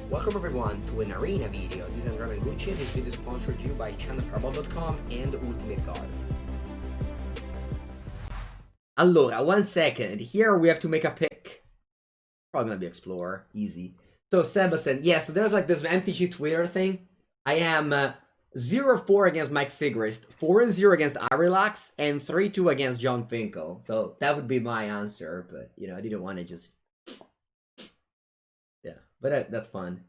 Welcome everyone to an arena video. This is Andrea Mengucci. This video is sponsored to you by channelfireball.com and Ultimate God. Allora, 1 second. Here we have to make a pick. Probably gonna be Explorer. Easy. So Sebastian, yeah, so there's like this MTG Twitter thing. I am 0-4 against Mike Sigrist, 4-0 against Arilax, and 3-2 against John Finkel. So that would be my answer, but you know, I didn't want to just... Yeah, but that's fun.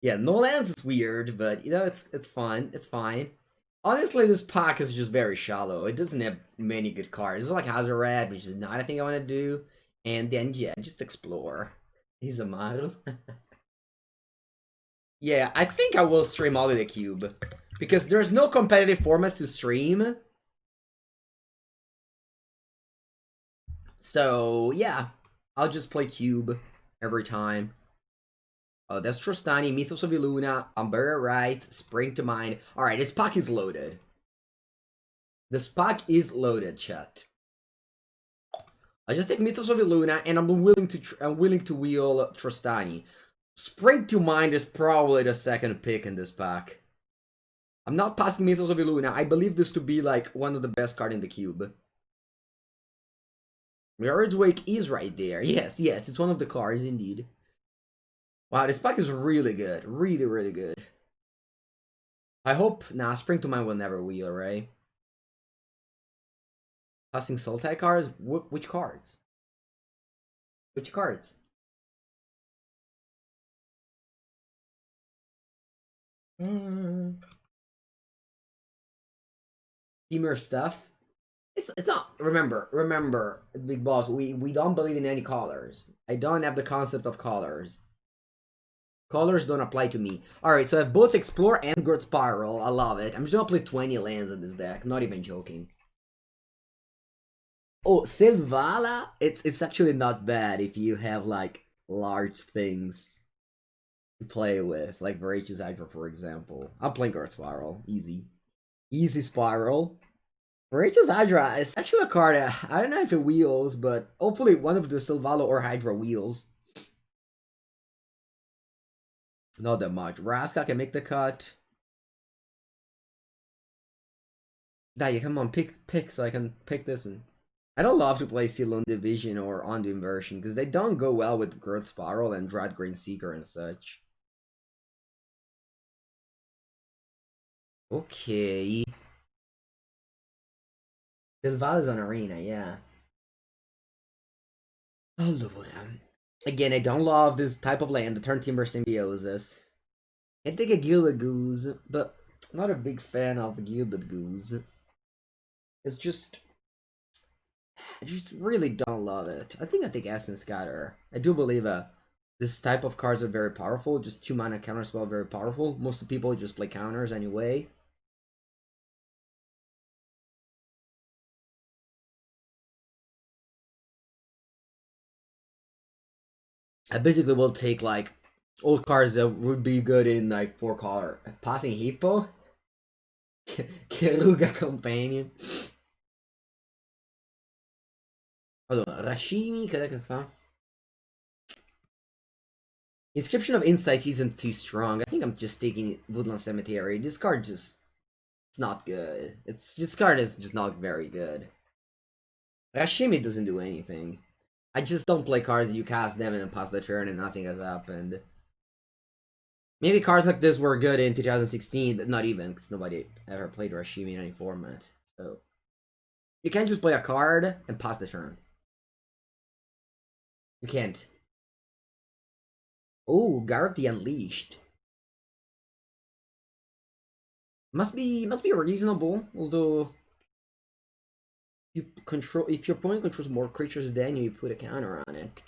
Yeah, no lands is weird, but you know, it's fun. It's fine. Honestly, this pack is just very shallow. It doesn't have many good cards. It's like Hazaret, which is not a thing I want to do. And then, yeah, just explore. He's a model. Yeah, I think I will stream all of the cube. Because there's no competitive formats to stream. So, yeah. I'll just play cube every time. Oh, that's Trostani, Mythos of Illuna, Umber right, Spring to Mind. Alright, this pack is loaded. This pack is loaded, chat. I just take Mythos of Illuna, and I'm willing to wheel Trostani. Spring to Mind is probably the second pick in this pack. I'm not passing Mythos of Illuna. I believe this to be like one of the best cards in the cube. Mirage Wake is right there. Yes, it's one of the cards indeed. Wow, this pack is really good. Really, really good. I hope... Nah, Spring to Mind will never wheel, right? Passing Sultai cards? Which cards? Which cards? Teamer stuff? It's not... Remember, Big Boss, we don't believe in any colors. I don't have the concept of colors. Colors don't apply to me. Alright, so I have both Explore and Gurt Spiral. I love it. I'm just gonna play 20 lands in this deck. Not even joking. Oh, Selvala? It's actually not bad if you have, like, large things to play with. Like Voracious Hydra, for example. I'm playing Gurt Spiral. Easy. Easy Spiral. Voracious Hydra is actually a card I don't know if it wheels, but hopefully one of the Selvala or Hydra wheels. Not that much. Raska can make the cut. Dai, come on, pick so I can pick this one. I don't love to play Ceylon Division or On the Inversion because they don't go well with Gurt Spiral and Dread Green Seeker and such. Okay. Silvala's on Arena, yeah. Allora. Again, I don't love this type of land, the Turn Timber Symbiosis. I take a Gilded Goose, but I'm not a big fan of Gilded Goose. It's just... I just really don't love it. I think I take Essence Scatter. I do believe this type of cards are very powerful. Just 2 mana counterspell, very powerful. Most of the people just play counters anyway. I basically will take like old cards that would be good in like 4 color. Passing Hippo? Keruga Companion. Allora, Rashimi, cos'è che fa? Inscription of Insight isn't too strong. I think I'm just taking Woodland Cemetery. This card just... It's not good. This card is just not very good. Rashimi doesn't do anything. I just don't play cards, you cast them and then pass the turn and nothing has happened. Maybe cards like this were good in 2016, but not even, because nobody ever played Rashimi in any format. So, you can't just play a card and pass the turn. You can't. Oh, Garruk the Unleashed. Must be reasonable, although... if your opponent controls more creatures than you put a counter on it.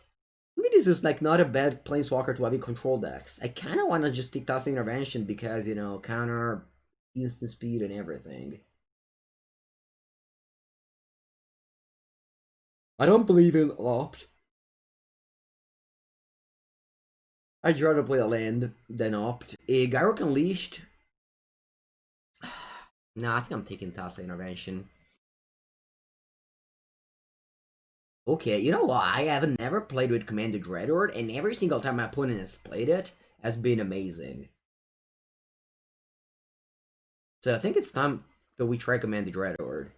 Maybe this is like not a bad planeswalker to have in control decks. I kind of want to just take Toss Intervention because, you know, counter, instant speed, and everything. I don't believe in opt. I'd rather play a land than opt. A Garruk Unleashed. Nah, I think I'm taking Toss Intervention. Okay, you know what? I have never played with Commander Dreadhorde, and every single time my opponent has played it, has been amazing. So I think it's time that we try Command the Dreadhorde.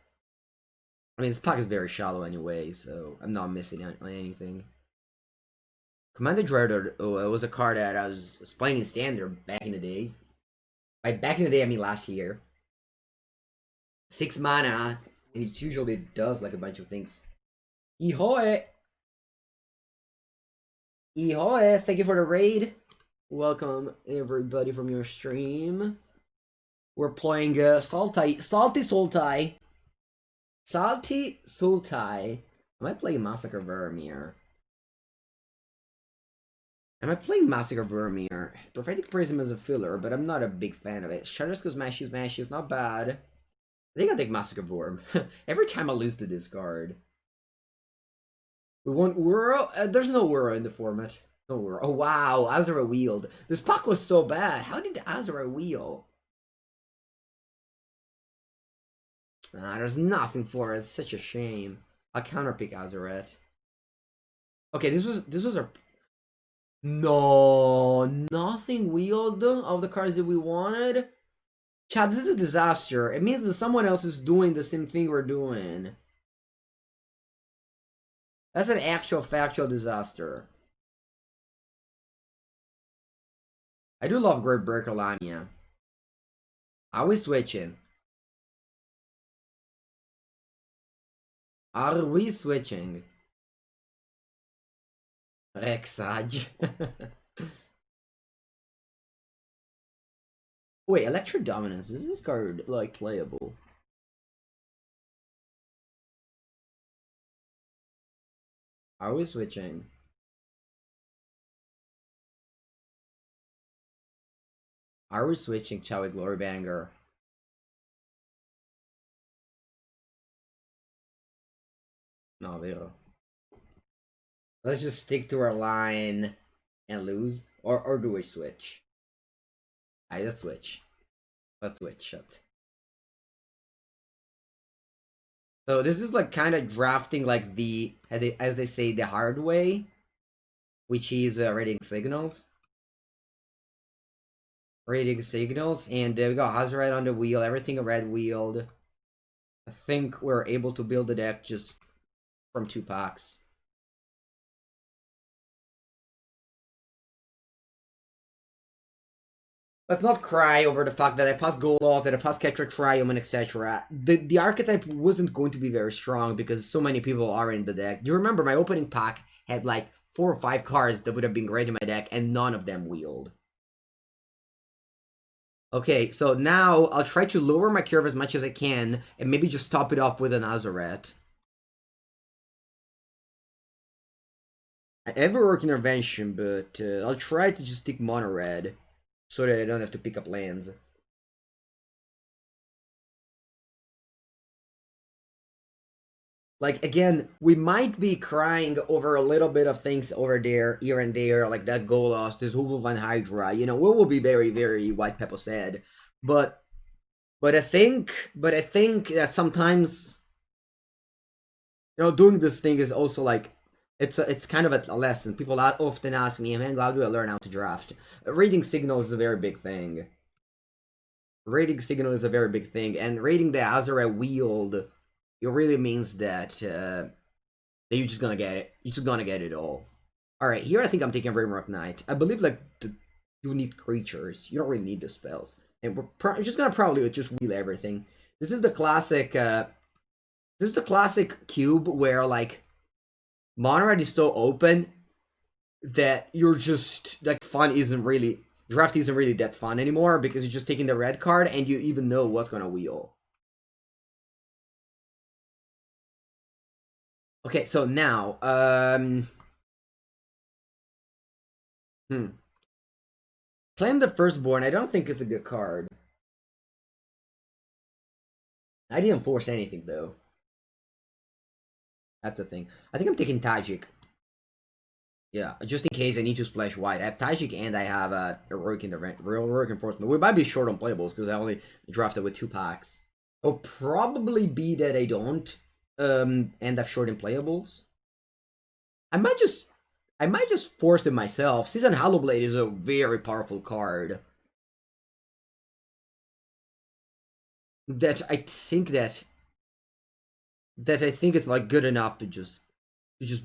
I mean, this pack is very shallow anyway, so I'm not missing on anything. Command the Dreadhorde, oh, it was a card that I was playing in Standard back in the days. By back in the day, I mean last year. 6 mana, and it usually does like a bunch of things. Ihoe! Ihoe, thank you for the raid. Welcome everybody from your stream. We're playing Salty Sultai. Salty Sultai. Am I playing Massacre Vermeer? Am I playing Massacre Vermeer? Prophetic Prism is a filler, but I'm not a big fan of it. Shadowskull Smashy is not bad. I think I'll take Massacre Vorm. Every time I lose to this card. We want Uro? There's no Uro in the format. No Uro. Oh wow, Azura wheeled. This pack was so bad. How did Azura wheel? There's nothing for it. It's such a shame. I'll counterpick Azuret. Okay, this was our... No, nothing wheeled of the cards that we wanted. Chad, this is a disaster. It means that someone else is doing the same thing we're doing. That's an actual factual disaster. I do love Great Breaker Lamia. Are we switching? Are we switching? Rexage. Wait, Electro Dominance, is this card, like, playable? Are we switching? Are we switching, Chowie Glorybanger? No, Vero. Let's just stick to our line and lose. Or do we switch? Let's switch. Let's switch. Shut. So this is like kind of drafting like the, as they say, the hard way. Which is reading signals. Reading signals. And we got Hazoret on the wheel. Everything red wheeled. I think we're able to build the deck just from 2 packs. Let's not cry over the fact that I passed Golos, that I passed Ketra Triumph, and etc. The archetype wasn't going to be very strong because so many people are in the deck. You remember my opening pack had like 4 or 5 cards that would have been great in my deck, and none of them wheeled. Okay, so now I'll try to lower my curve as much as I can, and maybe just top it off with an Azuret. I have a Rourke Intervention, but I'll try to just stick mono red. So that I don't have to pick up lands. Like, again, we might be crying over a little bit of things over there, here and there, like that Golos, this Hoovel Van Hydra, you know, we will be very, very White Pepper sad. But I think that sometimes, you know, doing this thing is also like, it's kind of a lesson. People often ask me, man, how do I learn how to draft? Reading signals is a very big thing. Reading signal is a very big thing, and reading the Azura wield, it really means that you're just gonna get it. You're just gonna get it all. All right, here I think I'm taking Rimrock Knight. I believe like you need creatures. You don't really need the spells, and we're just gonna probably just wheel everything. This is the classic. This is the classic cube where like. Mono-red is so open that you're just, like, draft isn't really that fun anymore because you're just taking the red card and you even know what's gonna wheel. Okay, so now, Claim the Firstborn, I don't think it's a good card. I didn't force anything, though. That's the thing. I think I'm taking Tajik. Yeah, just in case I need to splash white. I have Tajik and I have a Heroic Enforcement. We might be short on playables because I only drafted with 2 packs. It'll probably be that I don't end up short in playables. I might just I might just force it myself. Season Hollow Blade is a very powerful card. That I think I think it's like good enough to just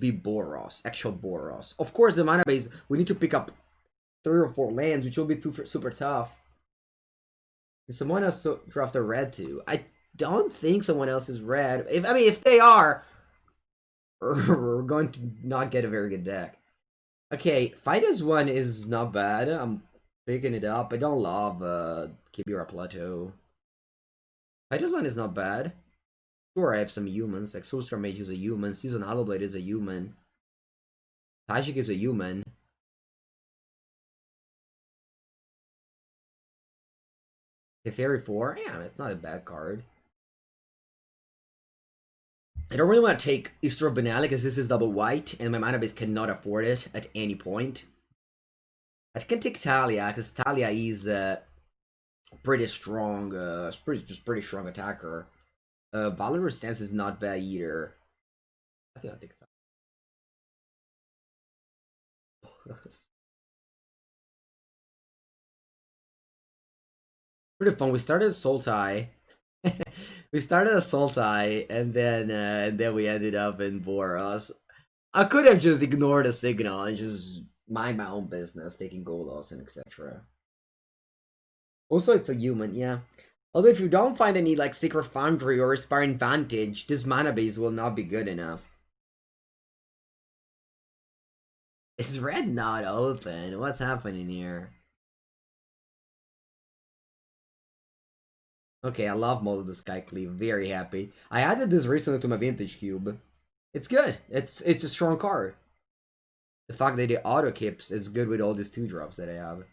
be Boros, actual Boros. Of course, the mana base, we need to pick up 3 or 4 lands, which will be super tough. Does someone else draft a red too? I don't think someone else is red. If they are, we're going to not get a very good deck. Okay, Fight as 1 is not bad. I'm picking it up. I don't love Kibira Plateau. Fight as 1 is not bad. Sure, I have some humans. Like Soulstorm Mage is a human. Season Hollowblade is a human. Tajik is a human. Teferi 4? Yeah, it's not a bad card. I don't really want to take Istro Banale because this is double white and my mana base cannot afford it at any point. I can take Talia because Talia is pretty strong, pretty strong attacker. Valorous Stance is not bad either. I think I'll take that. Pretty fun. We started Sultai. We started a Sultai, and then we ended up in Boros. I could have just ignored a signal and just mind my own business, taking Golos and etc. Also, it's a human, yeah. Although if you don't find any like Secret Foundry or Aspiring Vantage, this mana base will not be good enough. Is red not open? What's happening here? Okay, I love Mold of the Skycleave. Very happy. I added this recently to my Vintage Cube. It's good. It's a strong card. The fact that it auto kips is good with all these 2-drops that I have.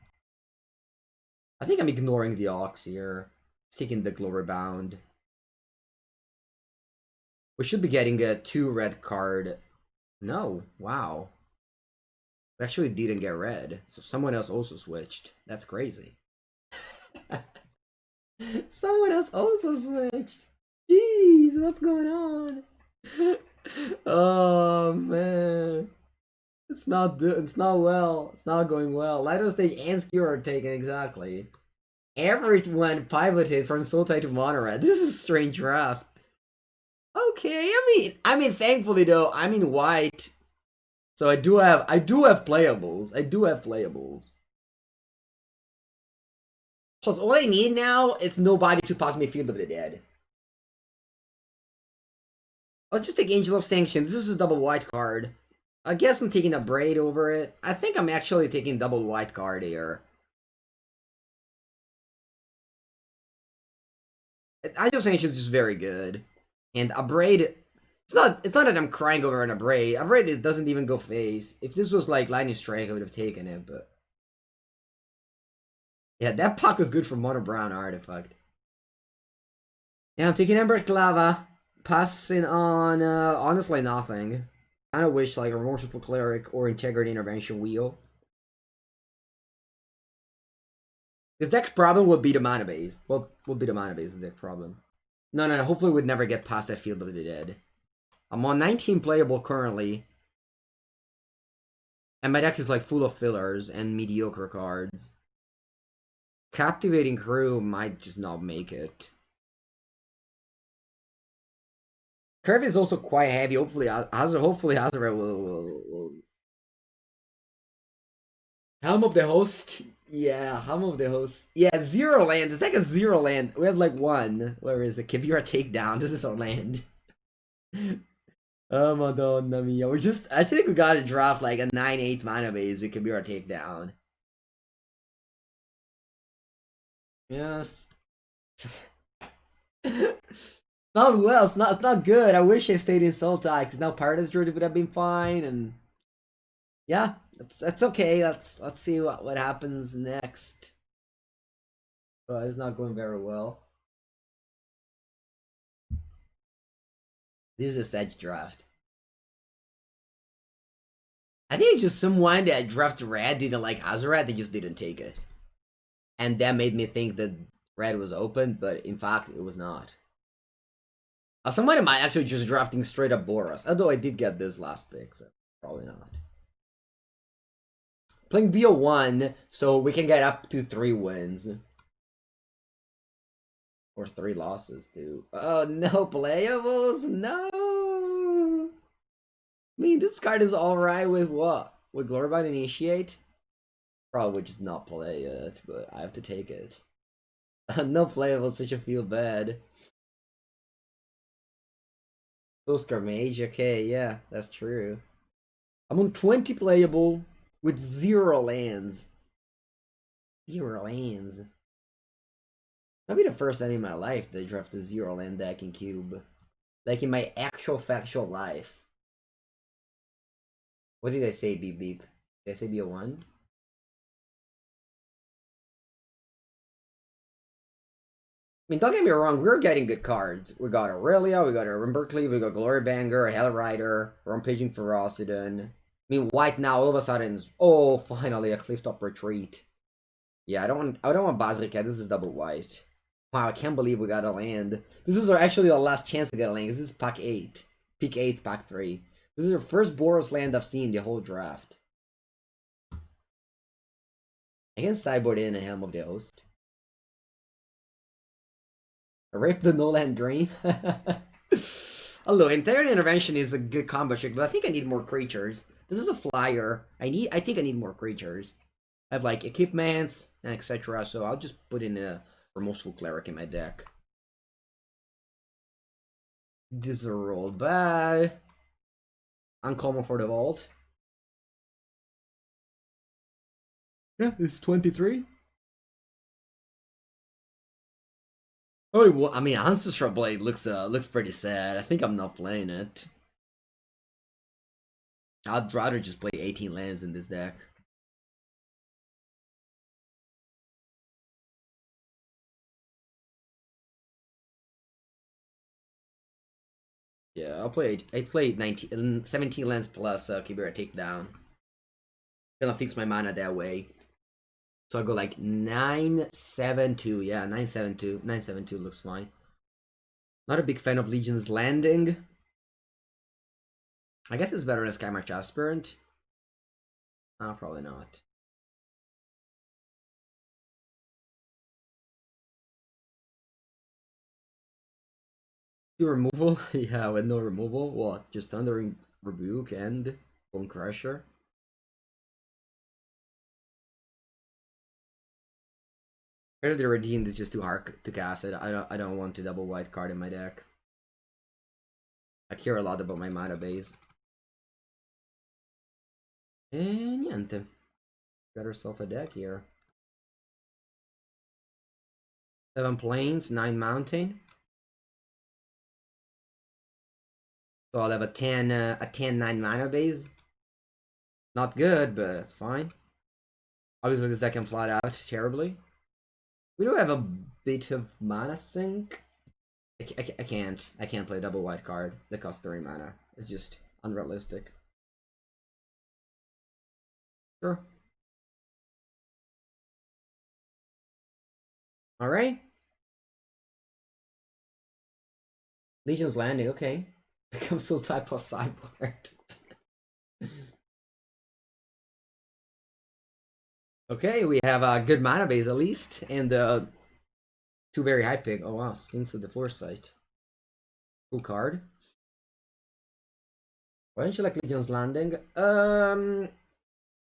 I think I'm ignoring the Ox here. It's taking the Glory Bound. We should be getting a 2-red card. No, wow. We actually didn't get red, so someone else also switched. That's crazy. Someone else also switched. Jeez, what's going on? Oh man, it's not well. It's not going well. Lido Stage and Skewer are taken exactly. Everyone pivoted from Sultai to Monored. This is a strange draft. Okay, I mean, thankfully though, I'm in white, so I do have playables. Plus, all I need now is nobody to pass me Field of the Dead. Let's just take Angel of Sanctions. This is a double white card. I guess I'm taking a Braid over it. I think I'm actually taking double white card here. Angel of Sanctions is very good. And a Braid... It's not that I'm crying over an Abrade. Abrade doesn't even go face. If this was like Lightning Strike, I would have taken it, but... Yeah, that puck was good for Mono Brown Artifact. Yeah, I'm taking Ember Clava. Passing on, honestly, nothing. I kinda wish, like, a Remorseful Cleric or Integrity Intervention Wheel. This deck's problem would be the mana base. What would be the mana base of the deck problem? No, hopefully we'd never get past that Field of the Dead. I'm on 19 playable currently. And my deck is, like, full of fillers and mediocre cards. Captivating Crew might just not make it. Curve is also quite heavy. Hopefully Hazard will... Helm of the Host? Yeah, Helm of the Host. Yeah, 0 land. This deck is 0 land. We have like 1. Where is it? Kibira Takedown. This is our land. Oh, Madonna mia. I think we gotta draft like a 9-8 mana base with Kibira Takedown. Yes. Not well. It's not good. I wish I stayed in Sultai because now Paradise Druid would have been fine, and yeah, that's okay. Let's see what happens next. It's not going very well. This is a Sedge draft. I think it's just someone that drafted red didn't like Hazoret. They just didn't take it, and that made me think that red was open, but in fact it was not. Somebody might actually just drafting straight up Boros, although I did get this last pick, so probably not. Playing BO1, so we can get up to 3 wins. Or 3 losses, too. Oh, no playables? No! I mean, this card is alright with what? With Glorbound Initiate? Probably just not play it, but I have to take it. No playable, such a feel bad. So Skirmage, okay, yeah, that's true. I'm on 20 playable with 0 lands. 0 lands. That'll be the first time in my life that I draft a 0 land deck in Cube. Like in my actual factual life. What did I say, beep beep? Did I say be a 1? I mean, don't get me wrong, we're getting good cards. We got Aurelia, we got Berkeley, we got Glory Banger, Hell Rider, Rampaging Ferocidon. I mean, white now all of a sudden is, oh, finally a Clifftop Retreat. Yeah, I don't want Basilica. This is double white. Wow, I can't believe we got a land. This is actually the last chance to get a land. This is pack 8. Pick 8, pack 3. This is the first Boros land I've seen the whole draft. I can sideboard in a Helm of the Host. Rape the No Land Dream. Although Integrity Intervention is a good combo trick, but I think I need more creatures. This is a flyer. I think I need more creatures. I have like equipments and etc. So I'll just put in a Remorseful Cleric in my deck. These are all bad. Uncommon for the vault. Yeah, it's 23. Oh, well, I mean, Ancestral Blade looks pretty sad. I think I'm not playing it. I'd rather just play 18 lands in this deck. Yeah, I'll play. I played 17 lands plus Kibera Takedown. Gonna fix my mana that way. So I go like 9-7-2. Yeah, 9-7-2. 9-7-2 looks fine. Not a big fan of Legion's Landing. I guess it's better than Skymarch Aspirant. No, probably not. Do removal? Yeah, with no removal. What? Just Thundering Rebuke and Bone Crusher? Really, the Redeemed is just too hard to cast. I don't want to double white card in my deck. I care a lot about my mana base. And niente. Got herself a deck here. 7 plains, 9 mountain. So I'll have a 10-9 mana base. Not good, but it's fine. Obviously this deck can flat out terribly. We do have a bit of mana sink. I can't play a double white card that costs 3 mana. It's just unrealistic. Sure. Alright. Legion's Landing, okay. Becomes Soul type plus sideboard. Okay, we have a good mana base at least, and 2 very high pick. Oh wow, Sphinx of the Foresight. Cool card. Why don't you like Legion's Landing? I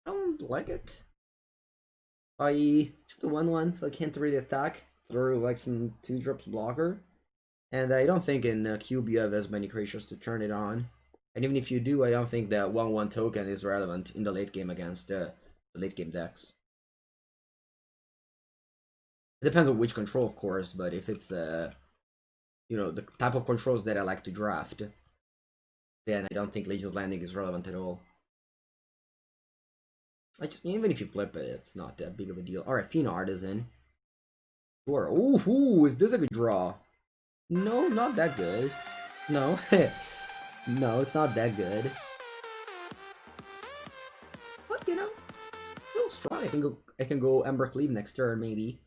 don't like it. Just a 1/1, so I can't really attack through like some 2-drops blocker. And I don't think in Cube you have as many creatures to turn it on. And even if you do, I don't think that 1/1 token is relevant in the late game against the late game decks. It depends on which control, of course, but if it's you know, the type of controls that I like to draft, then I don't think Legion's Landing is relevant at all. Even if you flip it, it's not that big of a deal. Alright, Fiend Artisan. Sure. Ooh, is this a good draw? No, not that good. No. No, it's not that good. But you know, still strong. I can go Ember Cleave next turn, maybe.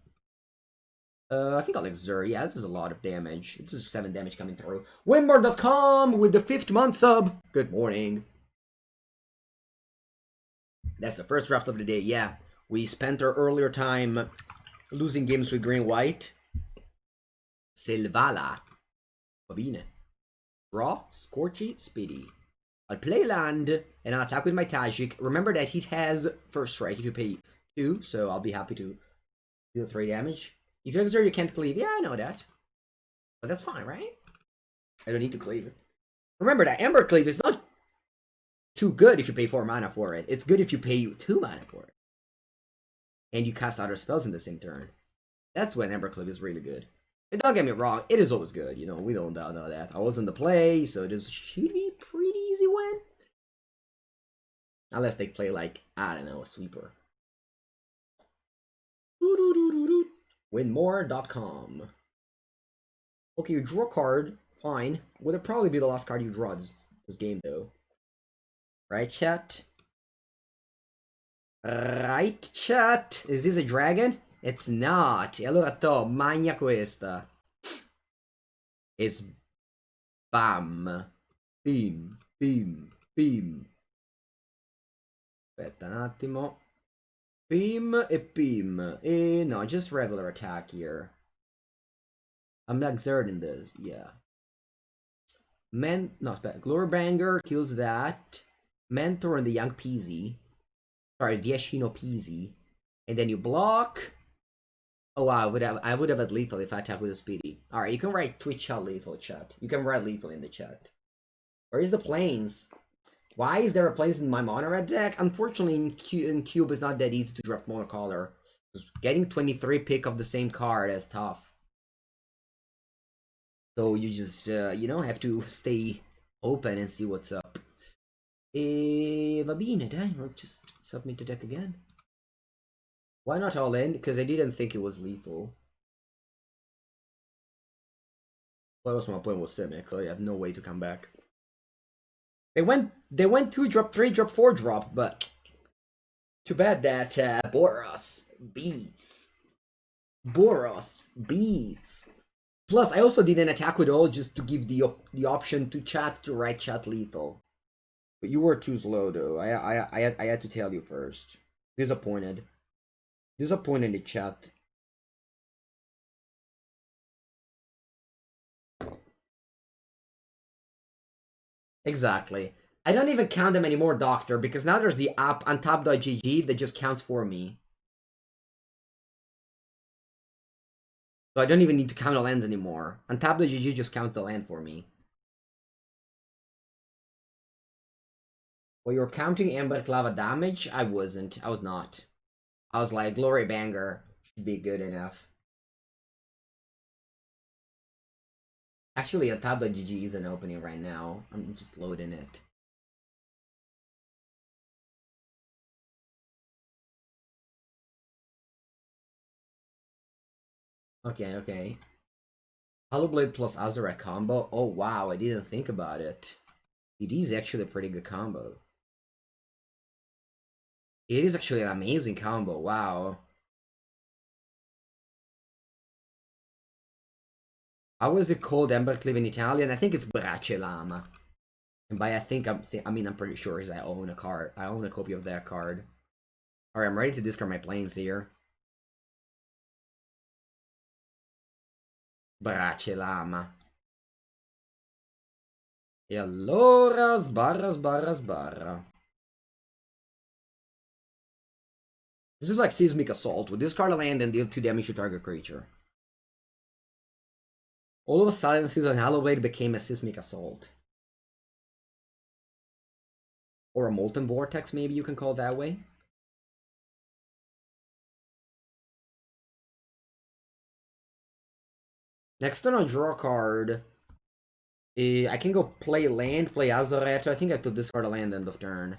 I think I'll Exert. Yeah, this is a lot of damage. This is 7 damage coming through. Winbar.com with the 5th month sub. Good morning. That's the first draft of the day, yeah. We spent our earlier time losing games with green-white. Selvala. Va bene. Draw, Scorchy, Speedy. I'll play land, and I'll attack with my Tajik. Remember that he has first strike if you pay 2, so I'll be happy to deal 3 damage. If you exert, you can't cleave. Yeah, I know that. But that's fine, right? I don't need to cleave. Remember that Ember Cleave is not too good if you pay 4 mana for it. It's good if you pay 2 mana for it. And you cast other spells in the same turn. That's when Ember Cleave is really good. And don't get me wrong, it is always good. You know, we don't know that. I was in the play, so this should be a pretty easy win. Unless they play like, I don't know, a sweeper. Winmore.com. Okay, you draw a card. Fine. Would it probably be the last card you draw this game, though? Right, chat? Right, chat? Is this a dragon? It's not. E allora to, magna questa. It's bam. Bim, bim, bim. Aspetta un attimo. Bim e bim. E no, just regular attack here. I'm exerting this, yeah. Glorybanger kills that. Mentor and the young Peasy. Sorry, Diashino Peasy. And then you block. Oh wow, I would have had lethal if I attack with a speedy. Alright, you can write Twitch chat lethal chat. You can write lethal in the chat. Where is the planes? Why is there a planes in my mono red deck? Unfortunately, in Cube it's not that easy to draft monocolor. Getting 23 pick of the same card is tough. So you just, you know, have to stay open and see what's up. Va bene, dai, let's just submit the deck again. Why not all in? Because I didn't think it was lethal. Well, also my point was Simic, so I have no way to come back. They went 2 drop, 3 drop, 4 drop, but too bad that Boros beats. Boros beats. Plus, I also didn't attack with all just to give the option to chat to write chat lethal. But you were too slow though. I had to tell you first. Disappointed. Disappointed in the chat. Exactly. I don't even count them anymore, Doctor, because now there's the app untap.gg that just counts for me. So I don't even need to count the lands anymore. Untap.gg just counts the land for me. Well, you're counting Amber Clava damage? I wasn't. I was not. I was like, Glory Banger should be good enough. Actually, Untap.gg isn't opening right now. I'm just loading it. Okay, okay. Hollow Blade plus Azure combo? Oh wow, I didn't think about it. It is actually a pretty good combo. It is actually an amazing combo, wow. How is it called Embercleave in Italian? I think it's Bracellama. And by I think, I mean I'm pretty sure is I own a card. I own a copy of that card. Alright, I'm ready to discard my planes here. Bracellama. E allora sbarra, sbarra, sbarra. This is like Seismic Assault. With discard a land and deal 2 damage to target creature. All of a sudden, Season Hallowblade became a Seismic Assault. Or a Molten Vortex, maybe you can call it that way. Next turn I draw a card. I can go play land, play Azoreto. I think I could discard a land end of turn.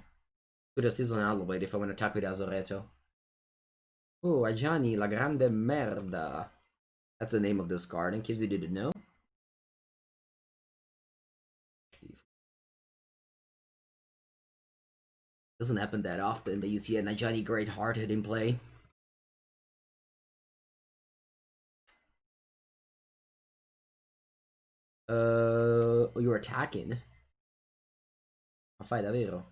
Could a Season Hallowblade if I want to attack with Azoreto. Oh, Ajani, la grande merda. That's the name of this card, in case you didn't know. Doesn't happen that often that you see a Najani Great-Hearted in play. You're attacking. Ma fai davvero?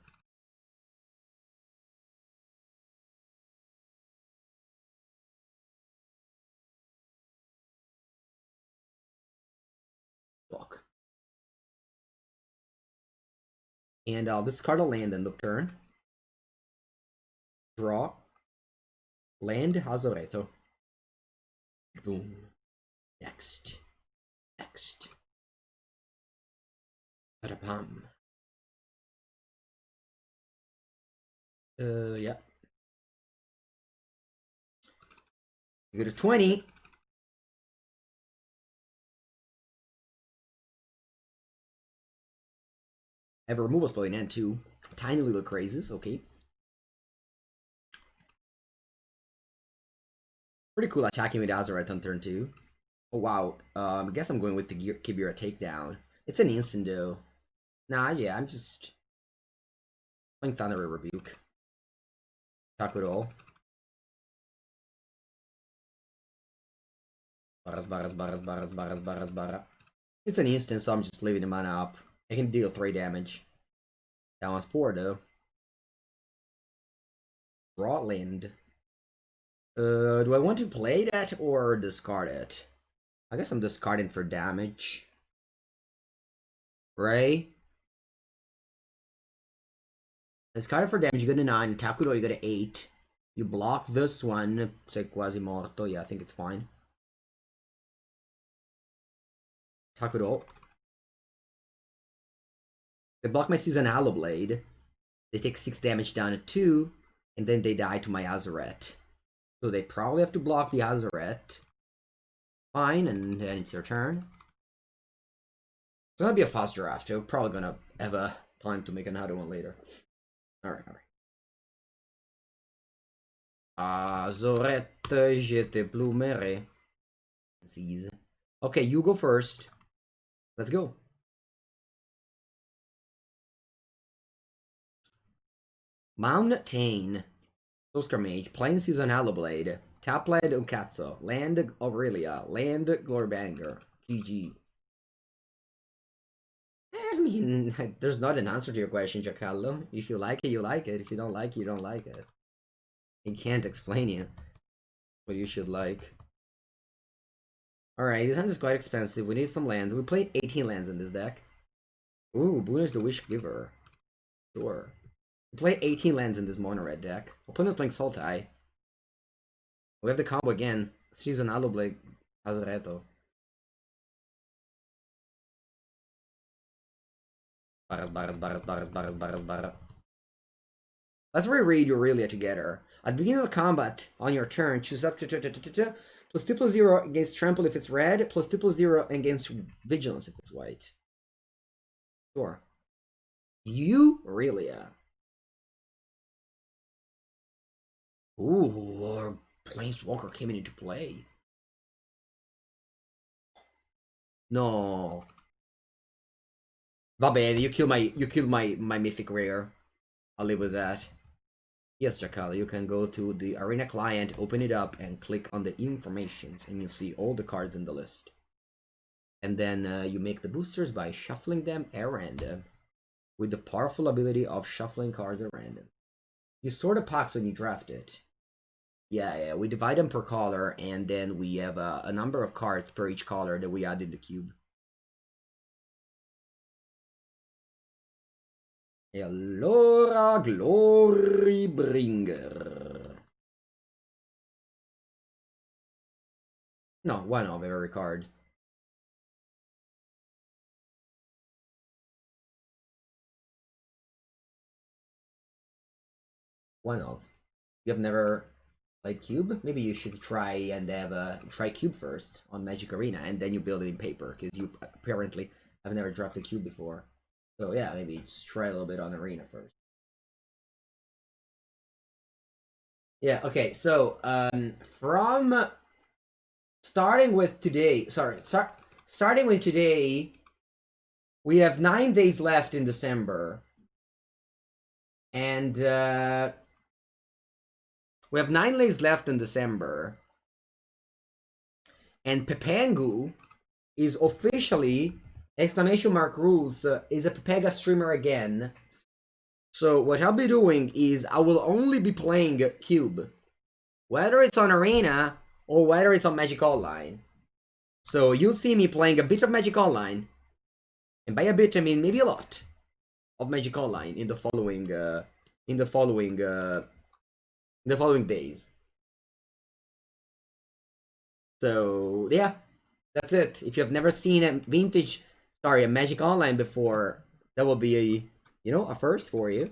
And I'll discard a land end of turn. Draw. Land Azoreto. Boom. Next. Next. Ba-da-bum. Yeah. You go to 20. I have a removal spell in hand too. Tiny little crazes, okay. Pretty cool attacking with Azaret on turn 2. Oh wow. I guess I'm going with the Kibira takedown. It's an instant though. Nah, yeah, I'm just playing Thundery Rebuke. Attack with all. Barras. It's an instant, so I'm just leaving the mana up. I can deal 3 damage. That one's 4 though. Broadland. Do I want to play that or discard it? I guess I'm discarding for damage. Right? Discard for damage, you go to 9. Attack with all, you go to 8. You block this one. Say Quasimodo. Yeah, I think it's fine. Attack with all. They block my Seasonal Blade. They take 6 damage down to 2. And then they die to my Azaret. So they probably have to block the Azaret. Fine, and then it's your turn. It's gonna be a fast draft. We're probably gonna have a time to make another one later. Alright. Azaret, je te plumerai. Okay, you go first. Let's go. Mountain. Oscar Mage, playing Seasonal Blade, tap land Unkatsu, land Aurelia, land Glorbanger, GG. I mean, there's not an answer to your question, Giancarlo. If you like it, you like it. If you don't like it, you don't like it. I can't explain you what you should like. Alright, this hand is quite expensive. We need some lands. We played 18 lands in this deck. Ooh, Boone is the Wish Giver. Sure. We play 18 lands in this mono red deck. Opponent's playing Sultai. We have the combo again. Seasonal Blade Azareto. Barras. Let's reread Aurelia together. At the beginning of combat, on your turn, choose up to +2/+0 against Trample if it's red, +2/+0 against Vigilance if it's white. Sure. Aurelia. Ooh, our Planeswalker came into play. No. Va bene, you killed my mythic rare. I'll live with that. Yes, Jackal, you can go to the Arena client, open it up, and click on the informations, and you'll see all the cards in the list. And then you make the boosters by shuffling them at random, with the powerful ability of shuffling cards at random. You sort the packs when you draft it. Yeah, we divide them per color, and then we have a number of cards per each color that we add in the cube. E allora, Glorybringer. No, one of every card. One of. You have never played Cube? Maybe you should try and try Cube first on Magic Arena, and then you build it in paper, because you apparently have never drafted Cube before. So yeah, maybe just try a little bit on Arena first. Yeah, okay, so from starting with today, starting with today, we have 9 days left in December. And we have 9 days left in December. And Pepangu is officially, exclamation mark rules, is a Pepega streamer again. So what I'll be doing is I will only be playing Cube, whether it's on Arena or whether it's on Magic Online. So you'll see me playing a bit of Magic Online, and by a bit I mean maybe a lot, of Magic Online in the following days. So yeah, that's it. If you have never seen a Magic Online before, that will be a first for you.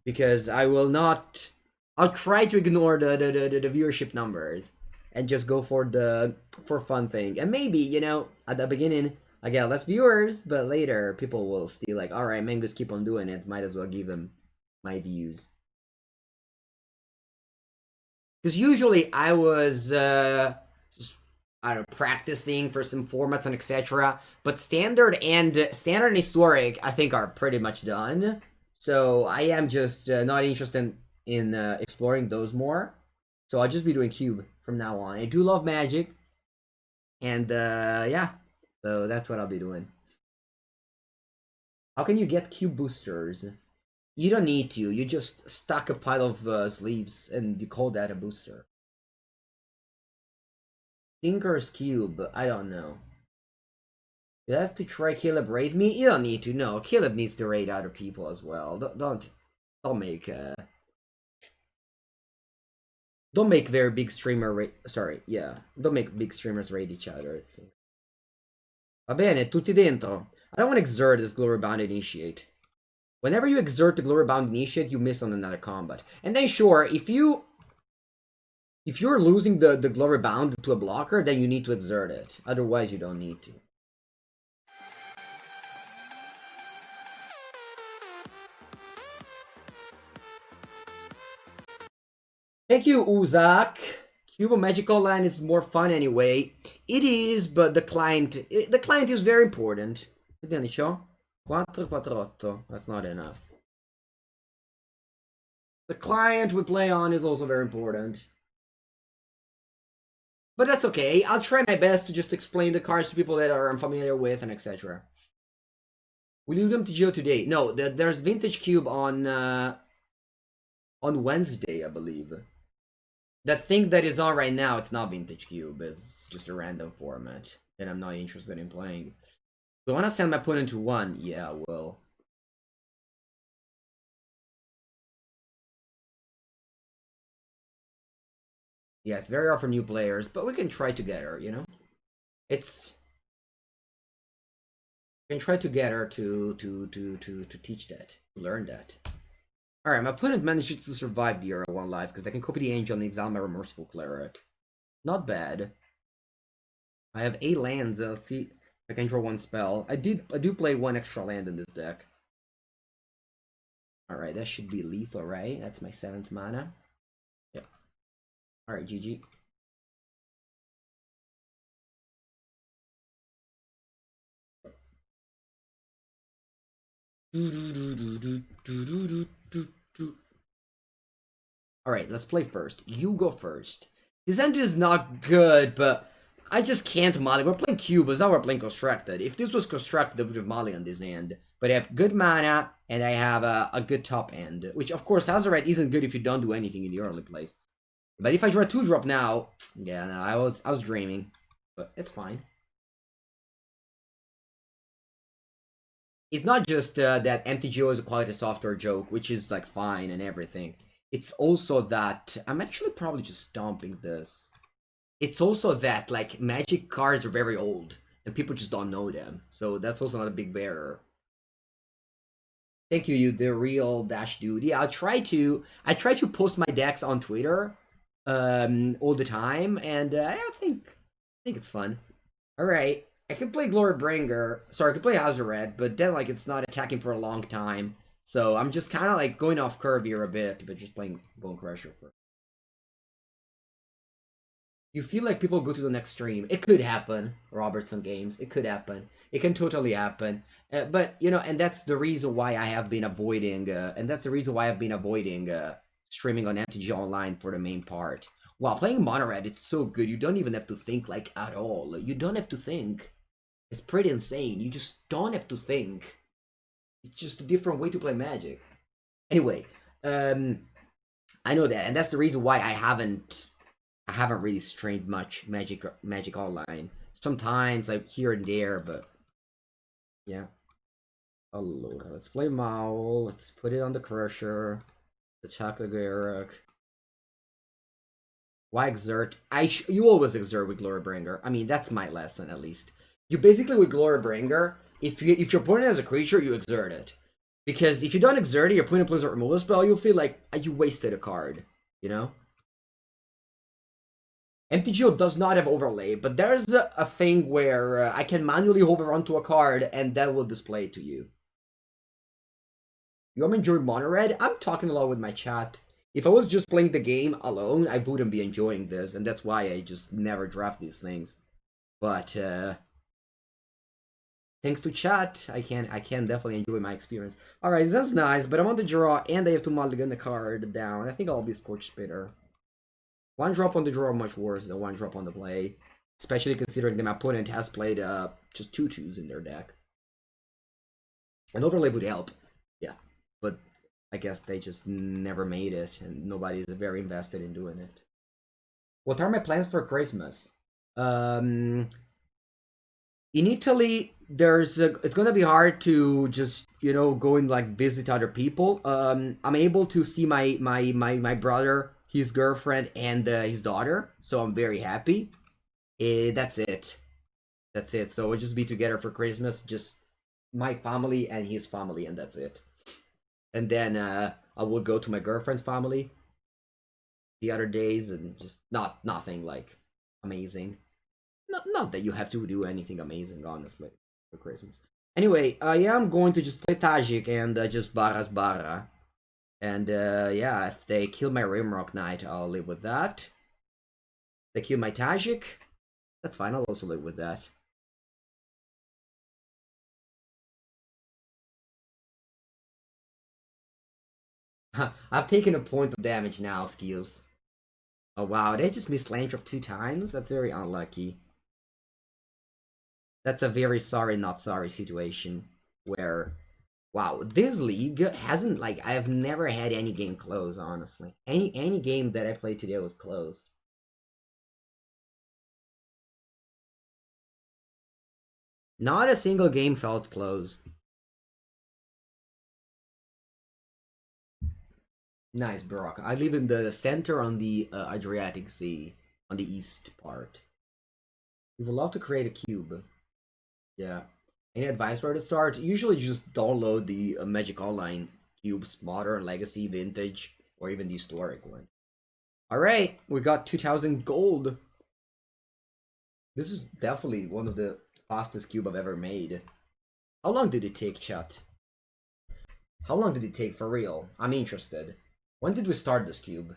Because I'll try to ignore the viewership numbers and just go for fun thing. And maybe, at the beginning I get less viewers, but later people will still like, alright, Mengucci, keep on doing it. Might as well give them my views. Because usually I was just, I don't know, practicing for some formats and etc. But standard and historic, I think, are pretty much done. So I am just not interested in exploring those more. So I'll just be doing cube from now on. I do love Magic, and yeah, so that's what I'll be doing. How can you get cube boosters? You don't need to. You just stack a pile of sleeves, and you call that a booster. Tinker's Cube, I don't know. You have to try Caleb raid me? You don't need to. No, Caleb needs to raid other people as well. Don't make don't make very big streamer don't make big streamers raid each other. Va bene, tutti dentro. I don't want to exert this glory bound initiate. Whenever you exert the glory bound initiate, you miss on another combat. And then sure, if you're losing the glory bound to a blocker, then you need to exert it. Otherwise, you don't need to. Thank you, Uzak. Cubo Magical Line is more fun anyway. It is, but the client is very important. Vediamo ciò. 448. That's not enough. The client we play on is also very important. But that's okay. I'll try my best to just explain the cards to people that are unfamiliar with and etc. Will you do MTGO today? No, there's Vintage Cube on Wednesday, I believe. That thing that is on right now, it's not Vintage Cube. It's just a random format that I'm not interested in playing. Do I want to send my opponent to 1? Yeah, I will. Yeah, it's very hard for new players, but we can try together, It's... We can try together to teach that, to learn that. Alright, my opponent manages to survive the Era 1 life, because I can copy the Angel and exile my Remorseful Cleric. Not bad. I have 8 lands, let's see if I can draw 1 spell. I do play 1 extra land in this deck. Alright, that should be lethal, right? That's my 7th mana. Yep. Alright, GG. Alright, let's play first. You go first. This end is not good, but I just can't molly. We're playing Cubas, now we're playing Constructed. If this was Constructed, I would have molly on this end. But I have good mana, and I have a good top end. Which, of course, Azurite isn't good if you don't do anything in the early place. But if I draw a 2-drop now... Yeah, no, I was dreaming. But it's fine. It's not just that MTGO is a quality software joke, which is, like, fine and everything. It's also that... I'm actually probably just stomping this. It's also that, like, Magic cards are very old, and people just don't know them. So that's also not a big barrier. Thank you, the real Dash Dude. Yeah, I try to post my decks on Twitter all the time, and I think it's fun. Alright, I can play Glorybringer. Sorry, I can play Azure, but then, like, it's not attacking for a long time. So I'm just kind of, like, going off curve here a bit, but just playing Bone Crusher for... You feel like people go to the next stream. It could happen, Robertson Games. It could happen. It can totally happen. But, and that's the reason why I have been avoiding, streaming on MTG Online for the main part. Wow, playing Mono Red, it's so good. You don't even have to think, like, at all. You don't have to think. It's pretty insane. You just don't have to think. It's just a different way to play Magic. Anyway, I know that, and that's the reason why I haven't really streamed much Magic Online. Sometimes, like, here and there, but yeah. Allora, let's play Maul. Let's put it on the Crusher. The Chakra. Why exert? You always exert with Glorybringer. I mean, that's my lesson at least. You basically with Glorybringer, if your opponent has a creature, you exert it. Because if you don't exert it, your opponent plays a removal spell, you'll feel like you wasted a card. You know? MTGO does not have overlay, but there's a thing where I can manually hover onto a card and that will display it to you. You want me enjoy mono red? I'm talking a lot with my chat. If I was just playing the game alone, I wouldn't be enjoying this, and that's why I just never draft these things. But thanks to chat, I can definitely enjoy my experience. Alright, that's nice, but I want to draw and I have to mulligan the card down. I think I'll be Scorch Spitter. One drop on the draw much worse than one drop on the play. Especially considering that my opponent has played just 2/2s in their deck. An overlay would help. Yeah. But I guess they just never made it, and nobody's very invested in doing it. What are my plans for Christmas? In Italy, it's gonna be hard to just go and like visit other people. I'm able to see my brother, his girlfriend, and his daughter, so I'm very happy. That's it. That's it. So we'll just be together for Christmas, just my family and his family, and that's it. And then I will go to my girlfriend's family the other days, and just nothing like amazing. Not that you have to do anything amazing, honestly, for Christmas. Anyway, I am going to just play Tajik and just Barra. And yeah, if they kill my Rimrock Knight, I'll live with that. If they kill my Tajik, that's fine, I'll also live with that. I've taken a point of damage now, Skills. Oh wow, they just missed Landrop 2 times? That's very unlucky. That's a very sorry, not sorry situation. Where, wow, this league hasn't, like, I have never had any game close, honestly. Any game that I played today was close. Not a single game felt close. Nice, Brock. I live in the center on the Adriatic Sea, on the east part. We would love to create a cube. Yeah. Any advice where to start? Usually just download the Magic Online cubes, Modern, Legacy, Vintage, or even the historic one. Alright, we got 2000 gold. This is definitely one of the fastest cube I've ever made. How long did it take, chat? How long did it take for real? I'm interested. When did we start this cube?